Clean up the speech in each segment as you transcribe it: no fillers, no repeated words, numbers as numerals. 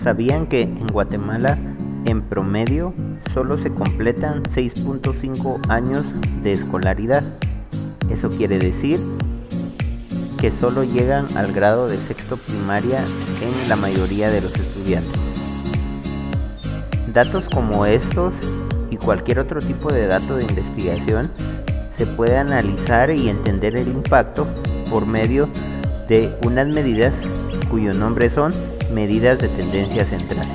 ¿Sabían que en Guatemala, en promedio, solo se completan 6.5 años de escolaridad? Eso quiere decir que solo llegan al grado de sexto primaria en la mayoría de los estudiantes. Datos como estos y cualquier otro tipo de dato de investigación se puede analizar y entender el impacto por medio de unas medidas cuyo nombre son medidas de tendencia central.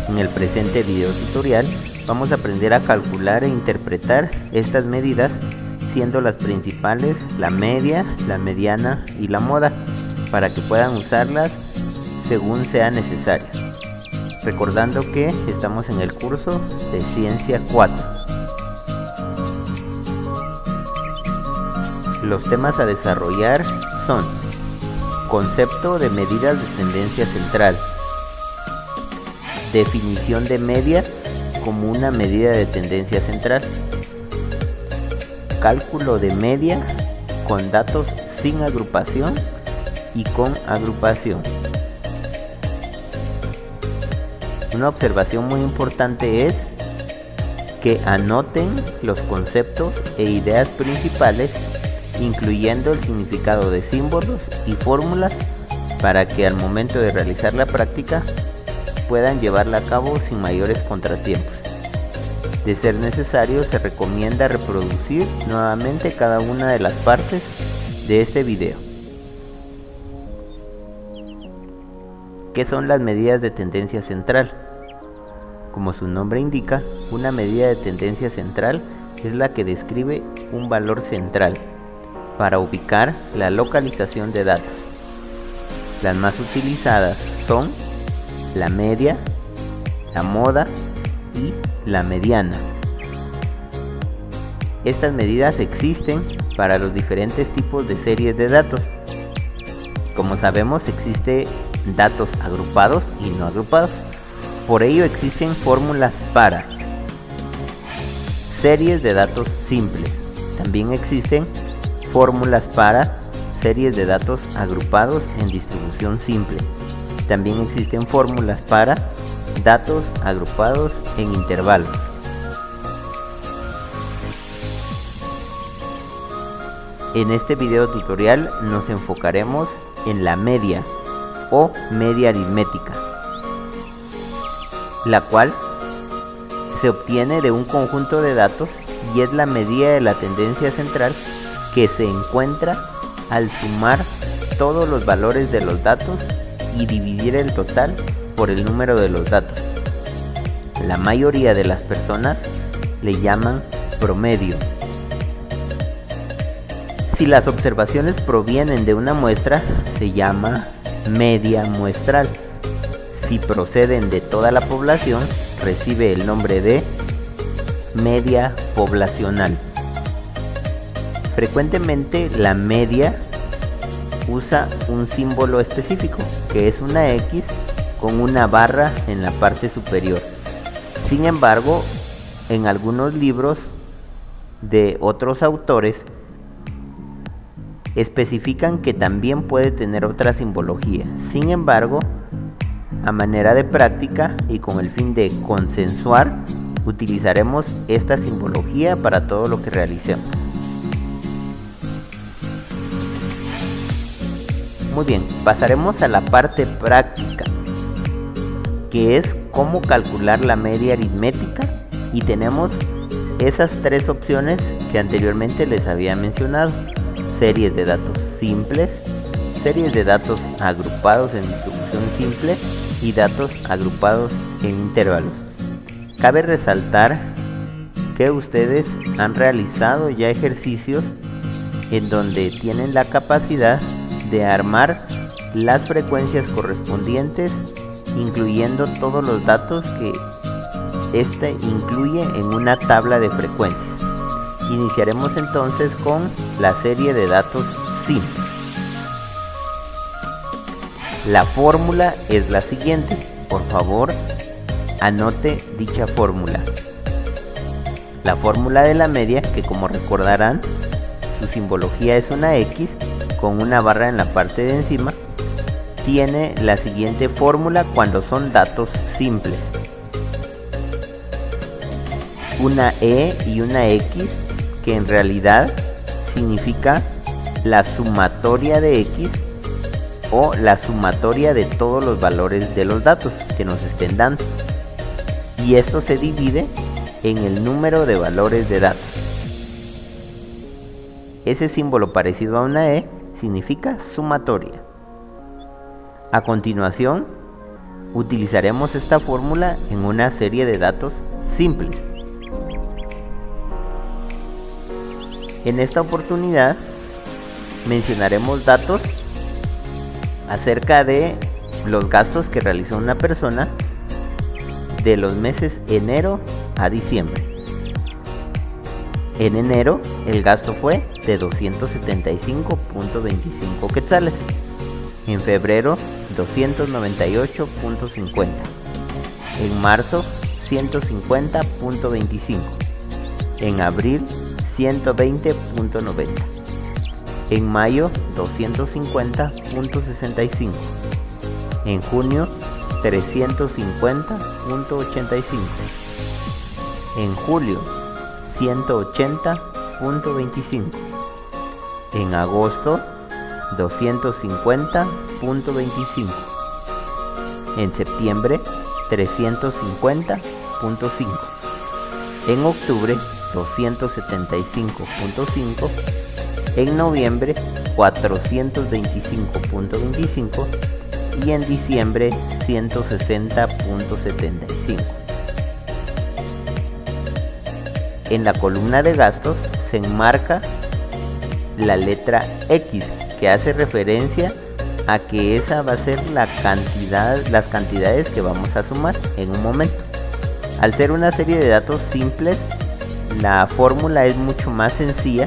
En el presente video tutorial vamos a aprender a calcular e interpretar estas medidas, siendo las principales la media, la mediana y la moda, para que puedan usarlas según sea necesario. Recordando que estamos en el curso de Ciencia 4. Los temas a desarrollar son: concepto de medidas de tendencia central, definición de media como una medida de tendencia central, cálculo de media con datos sin agrupación y con agrupación. Una observación muy importante es que anoten los conceptos e ideas principales, incluyendo el significado de símbolos y fórmulas, para que al momento de realizar la práctica puedan llevarla a cabo sin mayores contratiempos. De ser necesario, se recomienda reproducir nuevamente cada una de las partes de este video. ¿Qué son las medidas de tendencia central? Como su nombre indica, una medida de tendencia central es la que describe un valor central para ubicar la localización de datos. Las más utilizadas son la media, la moda y la mediana. Estas medidas existen para los diferentes tipos de series de datos. Como sabemos, existen datos agrupados y no agrupados. Por ello existen fórmulas para series de datos simples. También existen fórmulas para series de datos agrupados en distribución simple. También existen fórmulas para datos agrupados en intervalos. En este video tutorial nos enfocaremos en la media o media aritmética, la cual se obtiene de un conjunto de datos y es la medida de la tendencia central que se encuentra al sumar todos los valores de los datos y dividir el total por el número de los datos. La mayoría de las personas le llaman promedio. Si las observaciones provienen de una muestra, se llama media muestral. Si proceden de toda la población, recibe el nombre de media poblacional. Frecuentemente la media usa un símbolo específico, que es una X con una barra en la parte superior. Sin embargo, en algunos libros de otros autores especifican que también puede tener otra simbología. Sin embargo, a manera de práctica y con el fin de consensuar, utilizaremos esta simbología para todo lo que realicemos. Muy bien, pasaremos a la parte práctica, que es cómo calcular la media aritmética, y tenemos esas tres opciones que anteriormente les había mencionado: series de datos simples, series de datos agrupados en distribución simple y datos agrupados en intervalos. Cabe resaltar que ustedes han realizado ya ejercicios en donde tienen la capacidad de armar las frecuencias correspondientes, incluyendo todos los datos que este incluye en una tabla de frecuencias. Iniciaremos entonces con la serie de datos simples. La fórmula es la siguiente. Por favor, anote dicha fórmula. La fórmula de la media, que como recordarán, su simbología es una X con una barra en la parte de encima, tiene la siguiente fórmula cuando son datos simples. Una E y una X, que en realidad significa la sumatoria de X o la sumatoria de todos los valores de los datos que nos estén dando. Y esto se divide en el número de valores de datos. Ese símbolo parecido a una E significa sumatoria. A continuación, utilizaremos esta fórmula en una serie de datos simples. En esta oportunidad mencionaremos datos acerca de los gastos que realizó una persona de los meses enero a diciembre. En enero el gasto fue de 275.25 quetzales. En febrero 298.50. En marzo 150.25. En abril 120.90. En mayo 250.65. En junio 350.85. En julio 180.25. En agosto 250.25. En septiembre 350.5. En octubre 275.5. En noviembre 425.25 y en diciembre 160.75. En la columna de gastos se enmarca la letra X, que hace referencia a que esa va a ser las cantidades que vamos a sumar en un momento. Al ser una serie de datos simples, la fórmula es mucho más sencilla.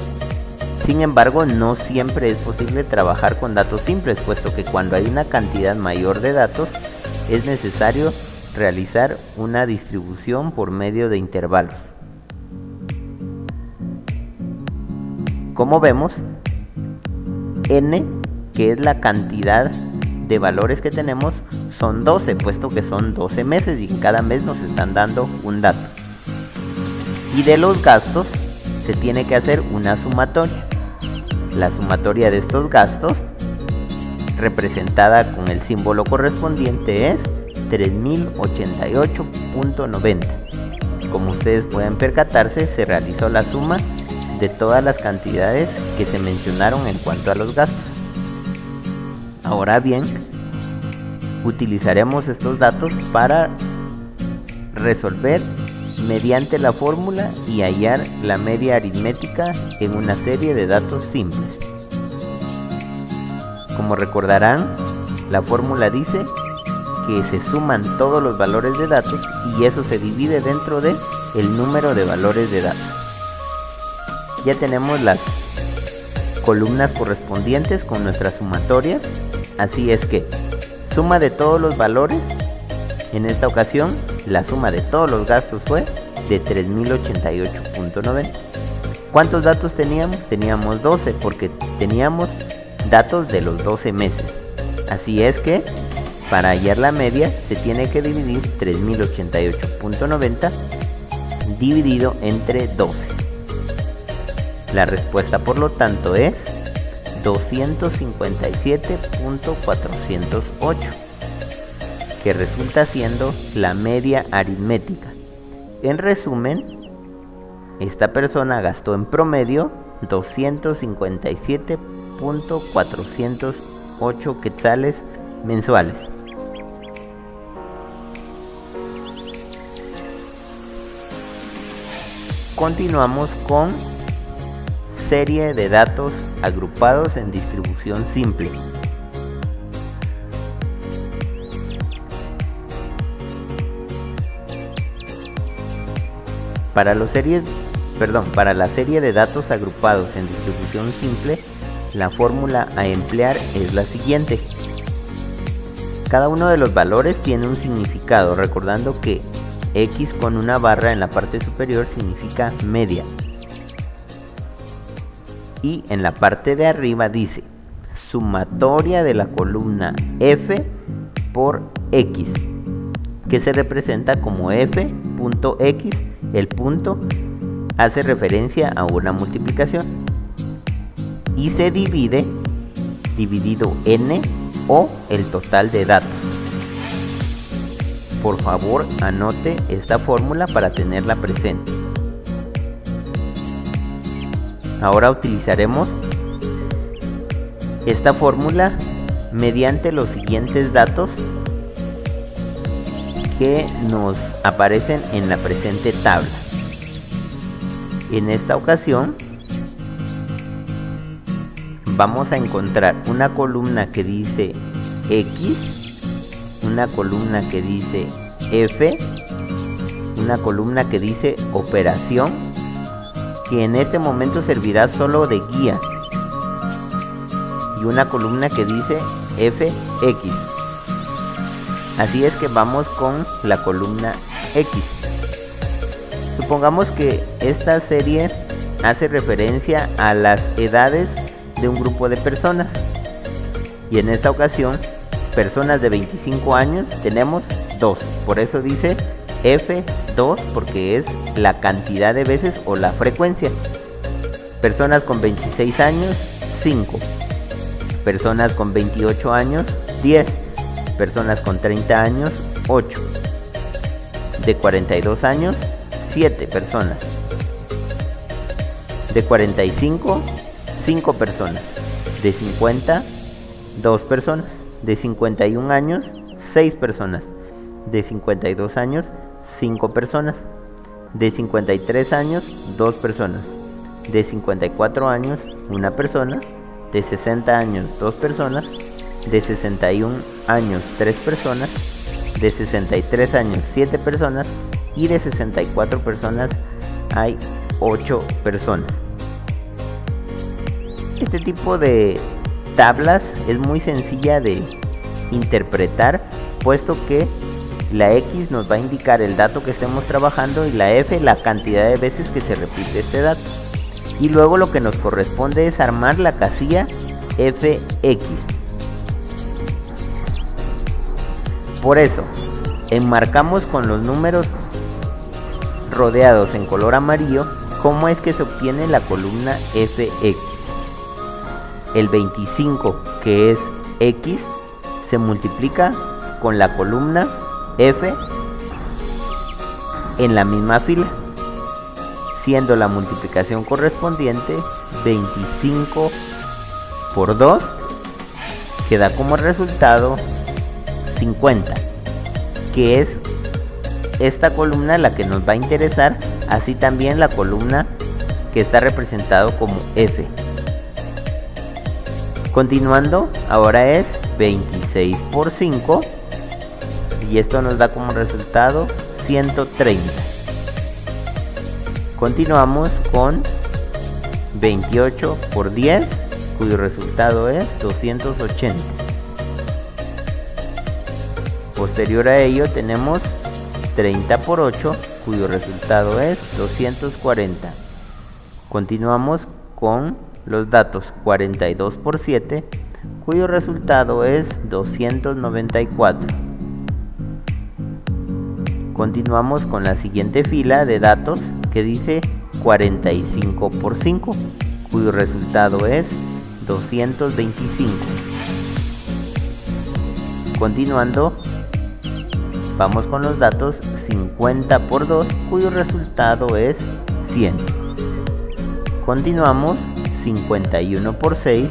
Sin embargo, no siempre es posible trabajar con datos simples, puesto que cuando hay una cantidad mayor de datos es necesario realizar una distribución por medio de intervalos. Como vemos, n, que es la cantidad de valores que tenemos, son 12, puesto que son 12 meses y en cada mes nos están dando un dato. Y de los gastos se tiene que hacer una sumatoria. La sumatoria de estos gastos, representada con el símbolo correspondiente, es 3088.90. Como ustedes pueden percatarse, se realizó la suma de todas las cantidades que se mencionaron en cuanto a los gastos. Ahora bien, utilizaremos estos datos para resolver mediante la fórmula y hallar la media aritmética en una serie de datos simples. Como recordarán, la fórmula dice que se suman todos los valores de datos y eso se divide dentro de el número de valores de datos. Ya tenemos las columnas correspondientes con nuestra sumatoria, así es que suma de todos los valores. En esta ocasión la suma de todos los gastos fue de 3088.90. ¿Cuántos datos teníamos? Teníamos 12 porque teníamos datos de los 12 meses. Así es que para hallar la media se tiene que dividir 3088.90 dividido entre 12. La respuesta por lo tanto es 257.408, que resulta siendo la media aritmética. En resumen, esta persona gastó en promedio 257.408 quetzales mensuales. Continuamos con serie de datos agrupados en distribución simple. Para la serie de datos agrupados en distribución simple, la fórmula a emplear es la siguiente. Cada uno de los valores tiene un significado, recordando que X con una barra en la parte superior significa media. Y en la parte de arriba dice sumatoria de la columna F por X, que se representa como F.X. El punto hace referencia a una multiplicación y se divide dividido n o el total de datos. Por favor, anote esta fórmula para tenerla presente. Ahora utilizaremos esta fórmula mediante los siguientes datos que nos aparecen en la presente tabla. En esta ocasión vamos a encontrar una columna que dice X, una columna que dice F, una columna que dice operación, que en este momento servirá solo de guía, y una columna que dice Fx. Así es que vamos con la columna X. Supongamos que esta serie hace referencia a las edades de un grupo de personas, y en esta ocasión personas de 25 años tenemos 2, por eso dice F2, porque es la cantidad de veces o la frecuencia. Personas con 26 años 5, personas con 28 años 10, personas con 30 años 8, de 42 años 7 personas, de 45 5 personas, de 50 2 personas, de 51 años 6 personas, de 52 años 5 personas, de 53 años 2 personas, de 54 años 1 persona, de 60 años 2 personas, de 61 años 3 personas, de 63 años 7 personas y de 64 personas hay 8 personas. Este tipo de tablas es muy sencilla de interpretar, puesto que la X nos va a indicar el dato que estemos trabajando y la F la cantidad de veces que se repite este dato. Y luego lo que nos corresponde es armar la casilla Fx. Por eso, enmarcamos con los números rodeados en color amarillo cómo es que se obtiene la columna Fx. El 25, que es X, se multiplica con la columna F en la misma fila, siendo la multiplicación correspondiente 25 por 2, que da como resultado 50, que es esta columna la que nos va a interesar, así también la columna que está representado como F. Continuando, ahora es 26 por 5 y esto nos da como resultado 130. Continuamos con 28 por 10, cuyo resultado es 280. Posterior a ello tenemos 30 por 8, cuyo resultado es 240. Continuamos con los datos 42 por 7, cuyo resultado es 294. Continuamos con la siguiente fila de datos que dice 45 por 5, cuyo resultado es 225. Continuando, vamos con los datos 50 por 2, cuyo resultado es 100. Continuamos, 51 por 6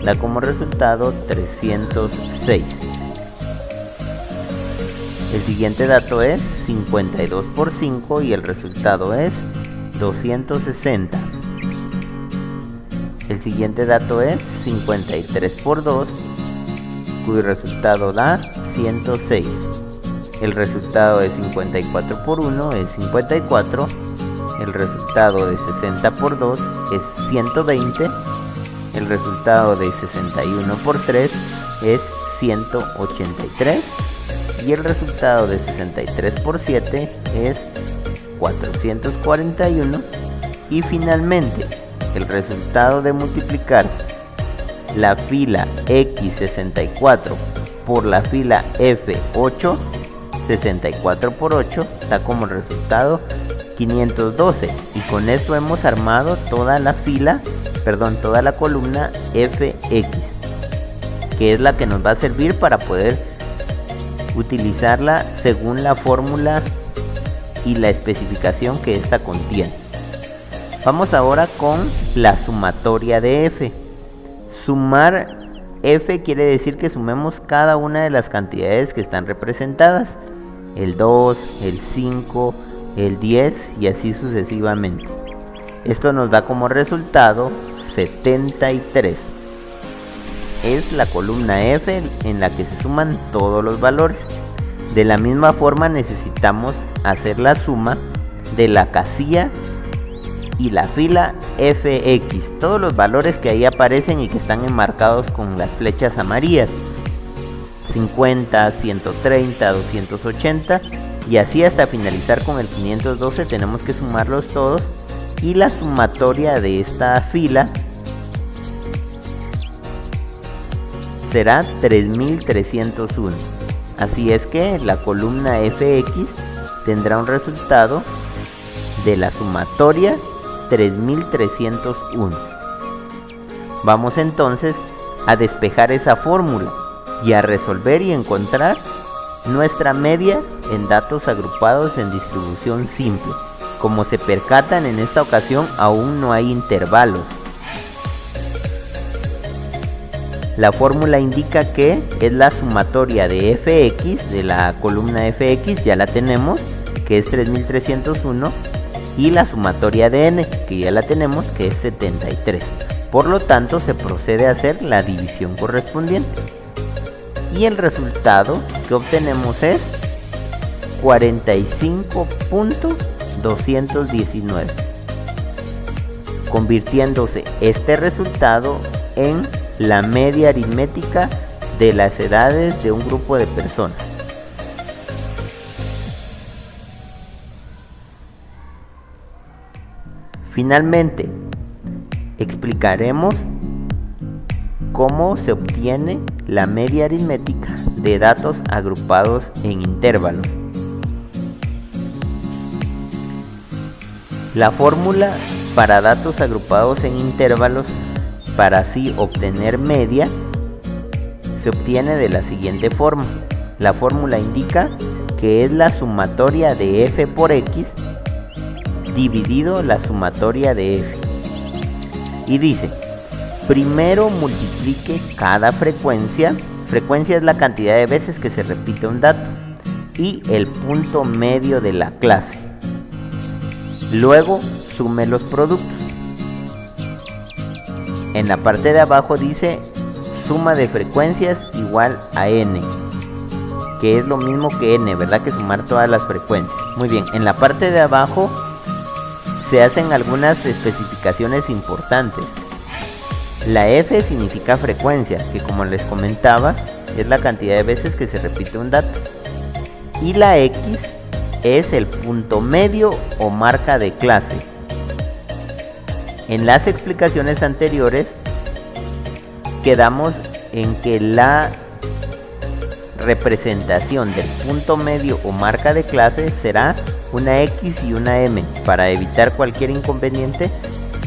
da como resultado 306. El siguiente dato es 52 por 5 y el resultado es 260. El siguiente dato es 53 por 2, cuyo resultado da 106. El resultado de 54 por 1 es 54. El resultado de 60 por 2 es 120. El resultado de 61 por 3 es 183. Y el resultado de 63 por 7 es 441. Y finalmente, el resultado de multiplicar la fila X64 por la fila F8, 64 por 8 da como resultado 512, y con esto hemos armado toda la columna Fx, que es la que nos va a servir para poder utilizarla según la fórmula y la especificación que esta contiene. Vamos ahora con la sumatoria de f. Sumar f quiere decir que sumemos cada una de las cantidades que están representadas, el 2, el 5, el 10 y así sucesivamente. Esto nos da como resultado 73. Es la columna F en la que se suman todos los valores. De la misma forma necesitamos hacer la suma de la casilla y la fila Fx, todos los valores que ahí aparecen y que están enmarcados con las flechas amarillas, 50, 130, 280 y así hasta finalizar con el 512. Tenemos que sumarlos todos y la sumatoria de esta fila será 3301. Así es que la columna Fx tendrá un resultado de la sumatoria 3301. Vamos entonces a despejar esa fórmula y a resolver y encontrar nuestra media en datos agrupados en distribución simple. Como se percatan, en esta ocasión aún no hay intervalos. La fórmula indica que es la sumatoria de Fx, de la columna Fx, ya la tenemos, que es 3301, y la sumatoria de n, que ya la tenemos, que es 73. Por lo tanto, se procede a hacer la división correspondiente. Y el resultado que obtenemos es 45.219, convirtiéndose este resultado en la media aritmética de las edades de un grupo de personas. Finalmente, explicaremos cómo se obtiene la media aritmética de datos agrupados en intervalos. La fórmula para datos agrupados en intervalos, para así obtener media, se obtiene de la siguiente forma. La fórmula indica que es la sumatoria de f por x dividido la sumatoria de f. Y dice, primero multiplique cada frecuencia es la cantidad de veces que se repite un dato, y el punto medio de la clase. Luego sume los productos. En la parte de abajo dice suma de frecuencias igual a n, que es lo mismo que n, ¿verdad? Que sumar todas las frecuencias. Muy bien, en la parte de abajo se hacen algunas especificaciones importantes. La f significa frecuencia, que como les comentaba es la cantidad de veces que se repite un dato, y la x es el punto medio o marca de clase. En las explicaciones anteriores quedamos en que la representación del punto medio o marca de clase será una x y una m. Para evitar cualquier inconveniente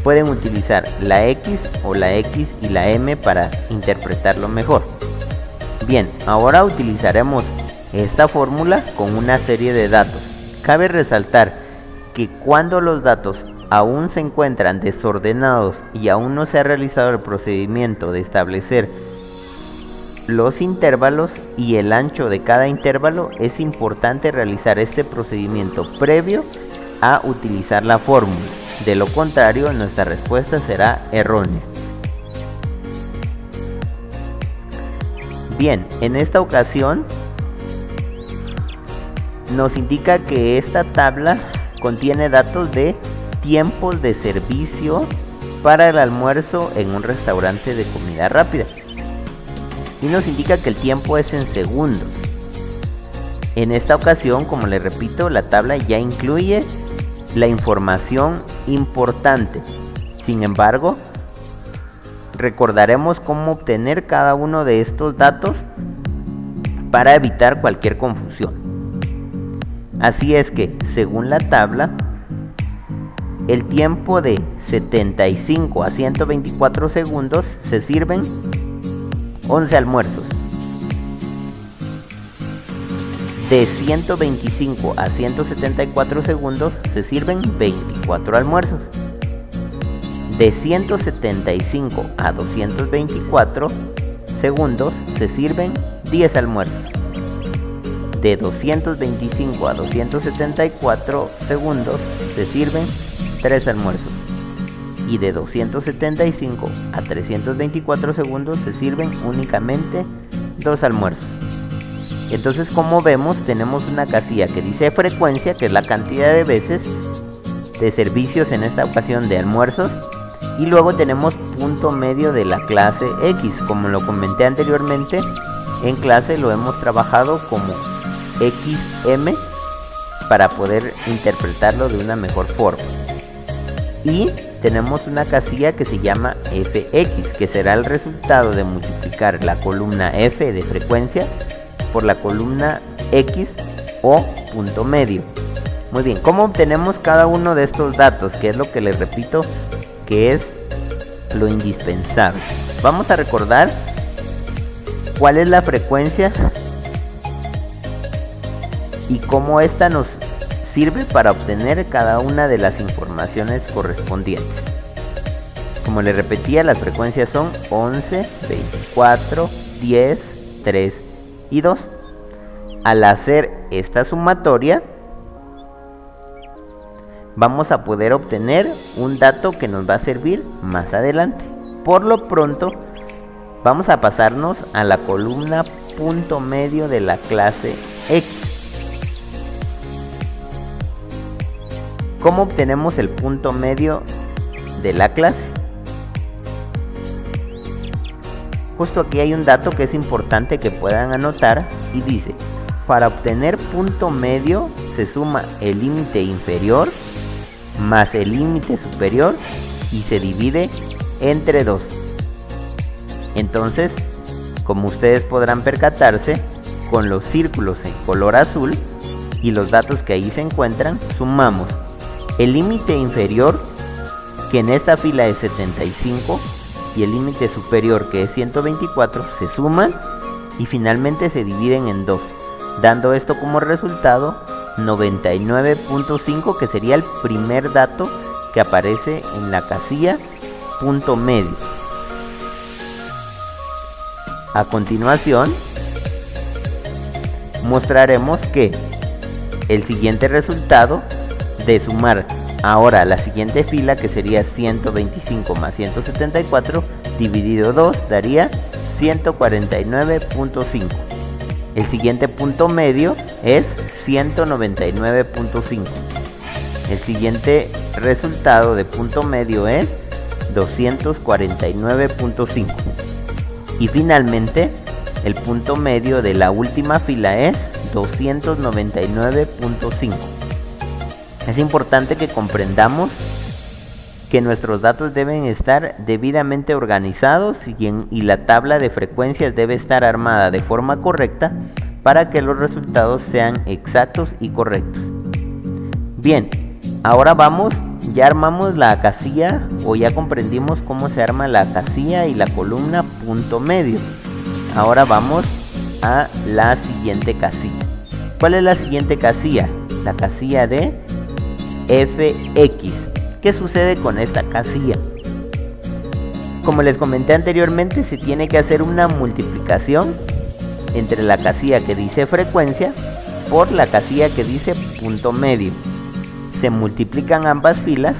pueden utilizar la x o la x y la m para interpretarlo mejor. Bien, ahora utilizaremos esta fórmula con una serie de datos. Cabe resaltar que cuando los datos aún se encuentran desordenados y aún no se ha realizado el procedimiento de establecer los intervalos y el ancho de cada intervalo, es importante realizar este procedimiento previo a utilizar la fórmula. De lo contrario, nuestra respuesta será errónea. Bien, en esta ocasión nos indica que esta tabla contiene datos de tiempos de servicio para el almuerzo en un restaurante de comida rápida, y nos indica que el tiempo es en segundos. En esta ocasión, como les repito, la tabla ya incluye la información importante. Sin embargo, recordaremos cómo obtener cada uno de estos datos para evitar cualquier confusión. Así es que, según la tabla, el tiempo de 75 a 124 segundos se sirven 11 almuerzos. De 125 a 174 segundos se sirven 24 almuerzos. De 175 a 224 segundos se sirven 10 almuerzos. De 225 a 274 segundos se sirven 3 almuerzos. Y de 275 a 324 segundos se sirven únicamente 2 almuerzos. Entonces, como vemos, tenemos una casilla que dice frecuencia, que es la cantidad de veces de servicios, en esta ocasión de almuerzos, y luego tenemos punto medio de la clase X. Como lo comenté anteriormente, en clase lo hemos trabajado como XM para poder interpretarlo de una mejor forma. Y tenemos una casilla que se llama FX, que será el resultado de multiplicar la columna F de frecuencia por la columna X o punto medio. Muy bien, ¿cómo obtenemos cada uno de estos datos? Que es lo que les repito que es lo indispensable. Vamos a recordar cuál es la frecuencia y cómo esta nos sirve para obtener cada una de las informaciones correspondientes. Como les repetía, las frecuencias son 11, 24, 10, 3 y 2. Al hacer esta sumatoria, vamos a poder obtener un dato que nos va a servir más adelante. Por lo pronto, vamos a pasarnos a la columna punto medio de la clase X. ¿Cómo obtenemos el punto medio de la clase? Justo aquí hay un dato que es importante que puedan anotar y dice: para obtener punto medio se suma el límite inferior más el límite superior y se divide entre 2. Entonces, como ustedes podrán percatarse, con los círculos en color azul y los datos que ahí se encuentran, sumamos el límite inferior, que en esta fila es 75, y el límite superior, que es 124, se suman y finalmente se dividen en 2, dando esto como resultado 99.5, que sería el primer dato que aparece en la casilla punto medio. A continuación, mostraremos que el siguiente resultado de sumar ahora la siguiente fila, que sería 125 más 174 dividido 2, daría 149.5. El siguiente punto medio es 199.5. El siguiente resultado de punto medio es 249.5. Y finalmente, el punto medio de la última fila es 299.5. Es importante que comprendamos que nuestros datos deben estar debidamente organizados y la tabla de frecuencias debe estar armada de forma correcta para que los resultados sean exactos y correctos. Bien, ahora ya armamos la casilla, o ya comprendimos cómo se arma la casilla y la columna punto medio. Ahora vamos a la siguiente casilla. ¿Cuál es la siguiente casilla? La casilla de FX. ¿Qué sucede con esta casilla? Como les comenté anteriormente, se tiene que hacer una multiplicación entre la casilla que dice frecuencia por la casilla que dice punto medio. Se multiplican ambas filas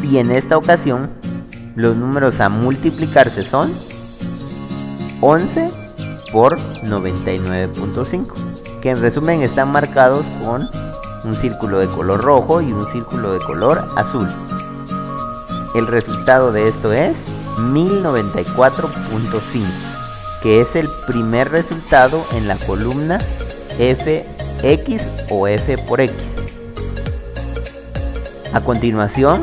y en esta ocasión los números a multiplicarse son 11 por 99.5, que en resumen están marcados con un círculo de color rojo y un círculo de color azul. El resultado de esto es 1094.5, que es el primer resultado en la columna FX o F por X. A continuación,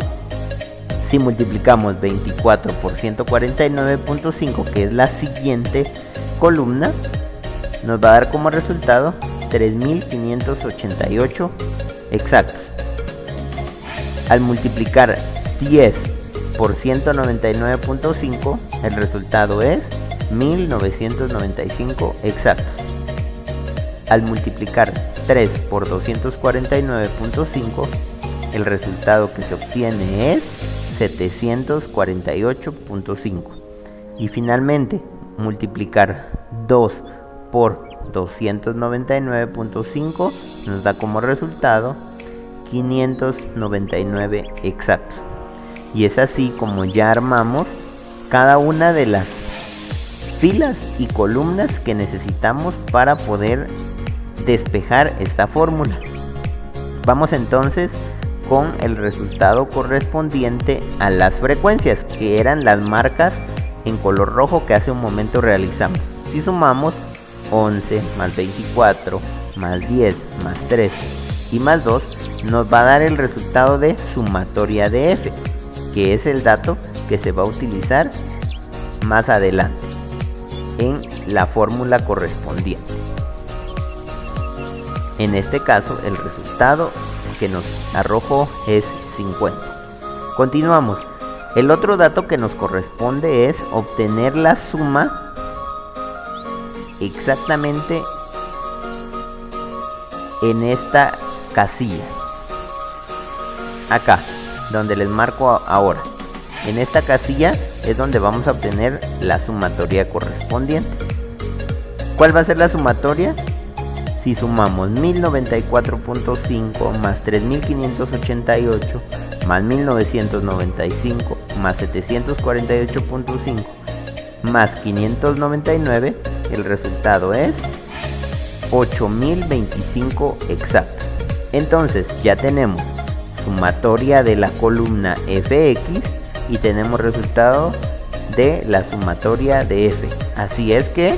Si multiplicamos 24 por 149.5, que es la siguiente columna, nos va a dar como resultado 3588 exactos. Al multiplicar 10 por 199.5, el resultado es 1995 exactos. Al multiplicar 3 por 249.5, el resultado que se obtiene es 748.5. Y finalmente, multiplicar 2 por 299.5 nos da como resultado 599 exactos. Y es así como ya armamos cada una de las filas y columnas que necesitamos para poder despejar esta fórmula. Vamos entonces con el resultado correspondiente a las frecuencias, que eran las marcas en color rojo que hace un momento realizamos. Si sumamos 11 más 24 más 10 más 3 y más 2, nos va a dar el resultado de sumatoria de f, que es el dato que se va a utilizar más adelante en la fórmula correspondiente. En este caso, el resultado que nos arrojó es 50. Continuamos. El otro dato que nos corresponde es obtener la suma exactamente en esta casilla. Acá, donde les marco ahora. En esta casilla es donde vamos a obtener la sumatoria correspondiente. ¿Cuál va a ser la sumatoria? Si sumamos 1094.5 más 3588 más 1995 más 748.5 más 599, el resultado es 8025 exactos. Entonces ya tenemos sumatoria de la columna fx y tenemos resultado de la sumatoria de f. Así es que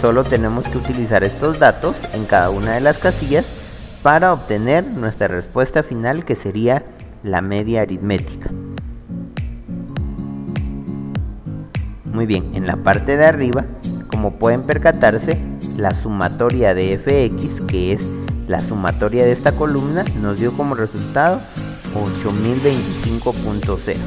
solo tenemos que utilizar estos datos en cada una de las casillas para obtener nuestra respuesta final, que sería la media aritmética. Muy bien, en la parte de arriba, como pueden percatarse, la sumatoria de fx, que es la sumatoria de esta columna, nos dio como resultado 8025.0.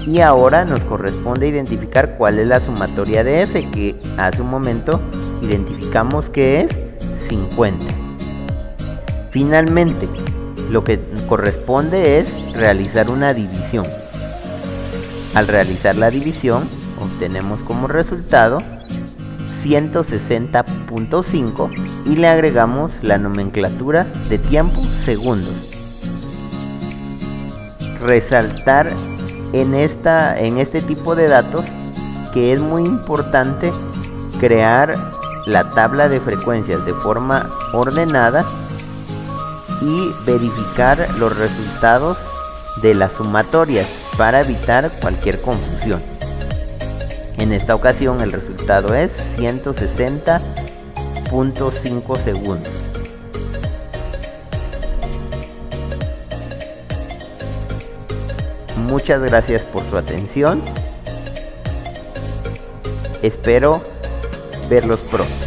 Y ahora nos corresponde identificar cuál es la sumatoria de f, que hace un momento identificamos que es 50. Finalmente, lo que corresponde es realizar una división. Al realizar la división, obtenemos como resultado 160.5 y le agregamos la nomenclatura de tiempo segundos. Resaltar en este tipo de datos que es muy importante crear la tabla de frecuencias de forma ordenada y verificar los resultados de las sumatorias para evitar cualquier confusión. En esta ocasión el resultado es 160.5 segundos. Muchas gracias por su atención. Espero verlos pronto.